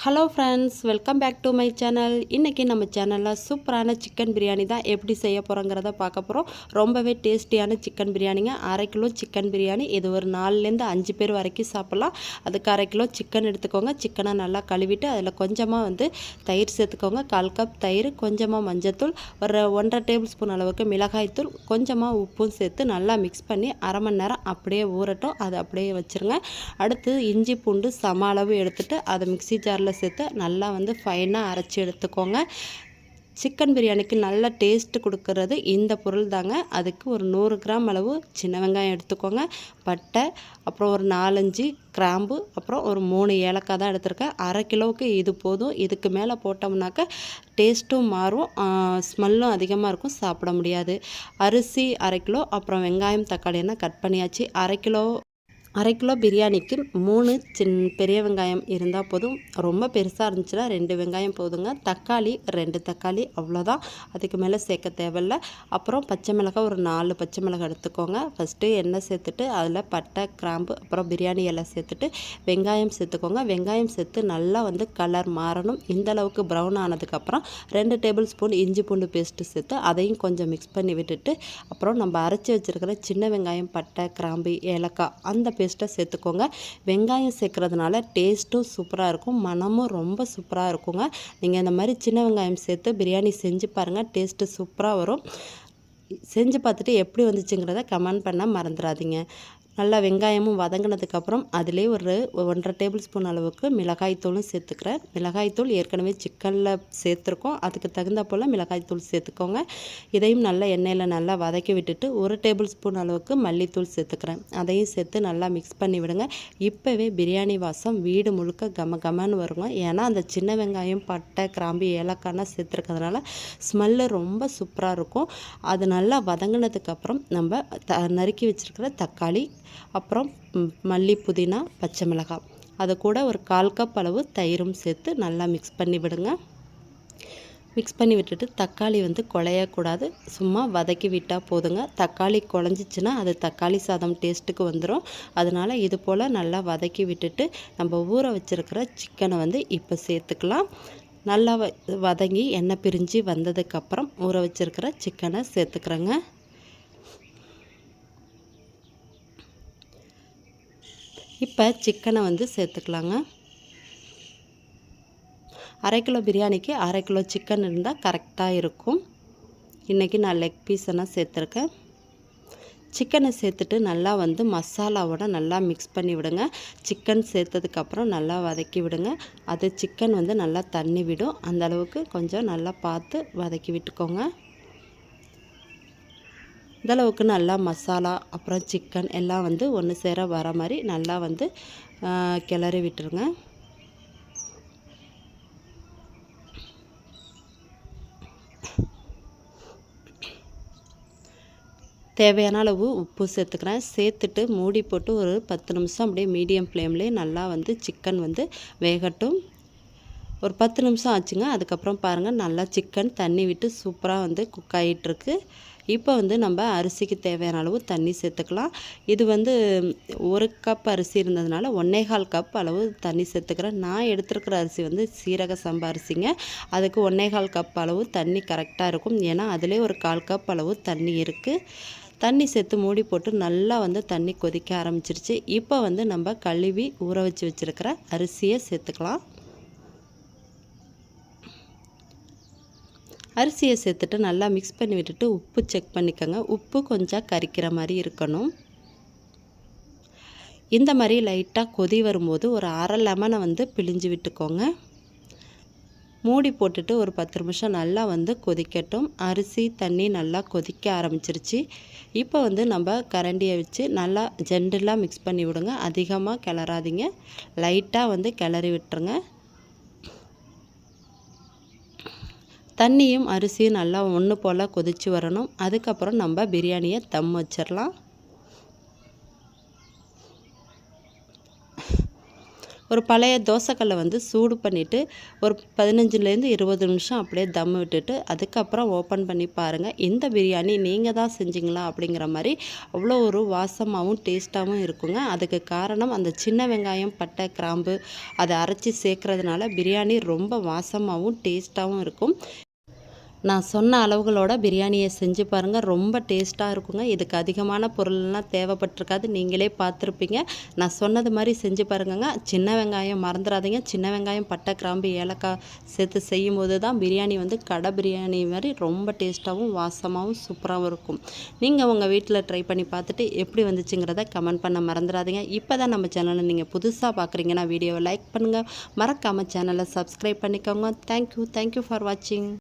Hello friends, welcome back to my channel. இன்றைக்கி நம்ம சேனலில் சூப்பரான சிக்கன் பிரியாணி தான் எப்படி செய்ய போகிறோங்கிறத பார்க்க போகிறோம். ரொம்பவே டேஸ்டியான சிக்கன் பிரியாணிங்க. 1/2 kilo chicken biryani. இது ஒரு 4லேருந்து 5 பேர் வரைக்கும் சாப்பிட்லாம். அதுக்கு 1/2 கிலோ சிக்கன் எடுத்துக்கோங்க. சிக்கனை நல்லா கழுவிட்டு அதில் கொஞ்சமாக தயிர் சேர்த்துக்கோங்க. 1/4 கப் தயிர், கொஞ்சமாக மஞ்சத்தூள், ஒரு 1.5 டேபிள் ஸ்பூன் அளவுக்கு மிளகாய்த்தூள், கொஞ்சமாக உப்பும் சேர்த்து நல்லா மிக்ஸ் பண்ணி 1/2 மணி நேரம் அப்படியே ஊறட்டும். அதை அப்படியே வச்சுருங்க. அடுத்து இஞ்சி பூண்டு சம அளவு எடுத்துகிட்டு அதை மிக்ஸி ஜாரில் சேர்த்து நல்லா ஃபைனாக அரைச்சி எடுத்துக்கோங்க. சிக்கன் பிரியாணிக்கு நல்ல டேஸ்ட் கொடுக்கறது இந்த பொருள் தாங்க. அதுக்கு ஒரு 100 கிராம் அளவு சின்ன வெங்காயம் எடுத்துக்கோங்க. பட்டை, அப்புறம் ஒரு 4-5 கிராம்பு, அப்புறம் ஒரு 3 ஏலக்காய் தான் எடுத்திருக்கேன். 1/2 கிலோவுக்கு இது போதும். இதுக்கு மேலே போட்டோம்னாக்கா டேஸ்ட்டும் மாறும், ஸ்மெல்லும் அதிகமாக இருக்கும், சாப்பிட முடியாது. அரிசி 1/2 கிலோ, அப்புறம் வெங்காயம் தக்காளி எல்லாம் கட் பண்ணியாச்சு. 1/2 கிலோ பிரியாணிக்கு 3 பெரிய வெங்காயம் இருந்தால் போதும். ரொம்ப பெருசாக இருந்துச்சுன்னா 2 வெங்காயம் போதுங்க. தக்காளி 2 தக்காளி, அவ்வளோதான். அதுக்கு மேலே சேர்க்க தேவையில்லை. அப்புறம் பச்சை மிளகாய் ஒரு 4 பச்சை மிளகாய் எடுத்துக்கோங்க. ஃபஸ்ட்டு எண்ணெய் சேர்த்துட்டு அதில் பட்டை, கிராம்பு, அப்புறம் பிரியாணி இலை சேர்த்துட்டு வெங்காயம் சேர்த்துக்கோங்க. வெங்காயம் சேர்த்து நல்லா கலர் மாறணும். இந்தளவுக்கு ப்ரௌன் ஆனதுக்கப்புறம் 2 டேபிள் ஸ்பூன் இஞ்சி பூண்டு பேஸ்ட்டு சேர்த்து அதையும் கொஞ்சம் மிக்ஸ் பண்ணி விட்டுட்டு, அப்புறம் நம்ம அரைச்சி வச்சுருக்கிற சின்ன வெங்காயம், பட்டை, கிராம்பு, ஏலக்காய் அந்த பேஸ்ட்டை சேர்த்துக்கோங்க. வெங்காயம் சேர்க்குறதுனால டேஸ்ட்டும் சூப்பராக இருக்கும், மனமும் ரொம்ப சூப்பராக இருக்குங்க. நீங்கள் இந்த மாதிரி சின்ன வெங்காயம் சேர்த்து பிரியாணி செஞ்சு பாருங்கள், டேஸ்ட்டு சூப்பராக வரும். செஞ்சு பார்த்துட்டு எப்படி வந்துச்சுங்கிறத கமெண்ட் பண்ண மறந்துடாதீங்க. நல்லா வெங்காயமும் வதங்கினதுக்கப்புறம் அதிலே ஒரு 1.5 டேபிள் ஸ்பூன் அளவுக்கு மிளகாய்த்தூளும் சேர்த்துக்கிறேன். மிளகாய்த்தூள் ஏற்கனவே சிக்கனில் சேர்த்துருக்கோம், அதுக்கு தகுந்த போல் மிளகாய்த்தூள் சேர்த்துக்கோங்க. இதையும் நல்லா எண்ணெயில் நல்லா வதக்கி விட்டுட்டு 1 டேபிள் ஸ்பூன் அளவுக்கு மல்லித்தூள் சேர்த்துக்கிறேன். அதையும் சேர்த்து நல்லா மிக்ஸ் பண்ணி விடுங்க. இப்போவே பிரியாணி வாசம் வீடு முழுக்க கம கமன்னு வருங்க. ஏன்னா அந்த சின்ன வெங்காயம், பட்டை, கிராம்பு, ஏலக்காய்னா சேர்த்துருக்கிறதுனால ஸ்மெல்லு ரொம்ப சூப்பராக இருக்கும். அது நல்லா வதங்கினதுக்கப்புறம் நம்ம நறுக்கி வச்சுருக்கிற தக்காளி, அப்புறம் மல்லி, புதினா, பச்சை மிளகாய், அது கூட ஒரு 1/4 கப் அளவு தயிரும் சேர்த்து நல்லா மிக்ஸ் பண்ணி விடுங்க. மிக்ஸ் பண்ணி விட்டுட்டு தக்காளி குழையக்கூடாது, சும்மா வதக்கி விட்டால் போதுங்க. தக்காளி குழஞ்சிச்சின்னா அது தக்காளி சாதம் டேஸ்ட்டுக்கு வந்துடும். அதனால் இது போல் நல்லா வதக்கி விட்டுட்டு நம்ம ஊற வச்சுருக்கிற சிக்கனை இப்போ சேர்த்துக்கலாம். நல்லா வதங்கி எண்ணெய் பிரிஞ்சு வந்ததுக்கப்புறம் ஊற வச்சுருக்கிற சிக்கனை சேர்த்துக்கிறேங்க. இப்போ சிக்கனை சேர்த்துக்கலாங்க. 1/2 கிலோ பிரியாணிக்கு 1/2 கிலோ சிக்கன் இருந்தால் கரெக்டாக இருக்கும். இன்றைக்கி நான் லெக் பீஸ் எல்லாம் சேர்த்துருக்கேன். சிக்கனை சேர்த்துட்டு நல்லா மசாலாவோட நல்லா மிக்ஸ் பண்ணி விடுங்க. சிக்கன் சேர்த்ததுக்கப்புறம் நல்லா வதக்கி விடுங்க. அது சிக்கன் நல்லா தண்ணி விடும், அந்தளவுக்கு கொஞ்சம் நல்லா பார்த்து வதக்கி விட்டுக்கோங்க. இந்தளவுக்கு நல்லா மசாலா அப்புறம் சிக்கன் எல்லாம் ஒன்று சேர வர மாதிரி நல்லா கிளறி விட்டுருங்க. தேவையான அளவு உப்பு சேர்த்துக்கிறேன். சேர்த்துட்டு மூடி போட்டு ஒரு 10 நிமிஷம் அப்படியே மீடியம் ஃப்ளேம்லேயே நல்லா சிக்கன் வேகட்டும். ஒரு 10 நிமிஷம் ஆச்சுங்க. அதுக்கப்புறம் பாருங்கள், நல்லா சிக்கன் தண்ணி விட்டு சூப்பராக குக் ஆகிட்டுருக்கு. இப்போ நம்ம அரிசிக்கு தேவையான அளவு தண்ணி சேர்த்துக்கலாம். இது 1 கப் அரிசி இருந்ததுனால 1.25 கப் அளவு தண்ணி சேர்த்துக்கிறேன். நான் எடுத்துருக்கிற அரிசி சீரக சம்பா அரிசிங்க. அதுக்கு 1.25 கப் அளவு தண்ணி கரெக்டாக இருக்கும். ஏன்னா அதிலே ஒரு 1/4 கப் அளவு தண்ணி இருக்குது. தண்ணி சேர்த்து மூடி போட்டு நல்லா தண்ணி கொதிக்க ஆரம்பிச்சிருச்சு. இப்போ நம்ம கழுவி ஊற வச்சு வச்சுருக்கிற அரிசியை சேர்த்துக்கலாம். அரிசியை சேர்த்துட்டு நல்லா மிக்ஸ் பண்ணி விட்டுட்டு உப்பு செக் பண்ணிக்கோங்க. உப்பு கொஞ்சம் கரிக்கிற மாதிரி இருக்கணும். இந்த மாதிரி லைட்டாக கொதி வரும்போது ஒரு 1/2 லெமனை பிழிஞ்சு விட்டுக்கோங்க. மூடி போட்டுட்டு ஒரு 10 நிமிஷம் நல்லா கொதிக்கட்டும். அரிசி தண்ணி நல்லா கொதிக்க ஆரம்பிச்சிருச்சு. இப்போ நம்ம கரண்டியை வச்சு நல்லா ஜென்டலாக மிக்ஸ் பண்ணி விடுங்க. அதிகமாக கிளறாதீங்க, லைட்டாக கிளறி விட்டுருங்க. தண்ணியும் அரிசியும் நல்லா ஒன்று போல் கொதித்து வரணும். அதுக்கப்புறம் நம்ம பிரியாணியை தம் வச்சிடலாம். ஒரு பழைய தோசைக்கல்லை வந்து சூடு பண்ணிவிட்டு ஒரு 15லேருந்து 20 நிமிஷம் அப்படியே தம் விட்டுட்டு அதுக்கப்புறம் ஓப்பன் பண்ணி பாருங்கள். இந்த பிரியாணி நீங்கள் தான் செஞ்சீங்களா அப்படிங்கிற மாதிரி அவ்வளோ ஒரு வாசமாகவும் டேஸ்ட்டாகவும் இருக்குங்க. அதுக்கு காரணம் அந்த சின்ன வெங்காயம், பட்டை, கிராம்பு அதை அரைச்சி சேர்க்குறதுனால பிரியாணி ரொம்ப வாசமாகவும் டேஸ்ட்டாகவும் இருக்கும். நான் சொன்ன அளவுகளோட பிரியாணியை செஞ்சு பாருங்கள். ரொம்ப டேஸ்ட்டாக இருக்குங்க. இதுக்கு அதிகமான பொருள்லாம் தேவைப்பட்டிருக்காது. நீங்களே பார்த்துருப்பீங்க. நான் சொன்னது மாதிரி செஞ்சு பாருங்கங்க. சின்ன வெங்காயம் மறந்துடாதீங்க. சின்ன வெங்காயம், பட்டை, கிராம்பு, ஏலக்காய் சேர்த்து செய்யும்போது தான் பிரியாணி வந்து கடை பிரியாணி மாதிரி ரொம்ப டேஸ்ட்டாகவும் வாசமாகவும் சூப்பராகவும் இருக்கும். நீங்கள் உங்கள் வீட்டில் ட்ரை பண்ணி பார்த்துட்டு எப்படி வந்துச்சுங்கிறத கமெண்ட் பண்ண மறந்துடாதீங்க. இப்போ தான் நம்ம சேனலை நீங்கள் புதுசாக பார்க்குறீங்கன்னா வீடியோவை லைக் பண்ணுங்கள். மறக்காமல் சேனலை சப்ஸ்கிரைப் பண்ணிக்கோங்க. தேங்க்யூ ஃபார் வாட்சிங்.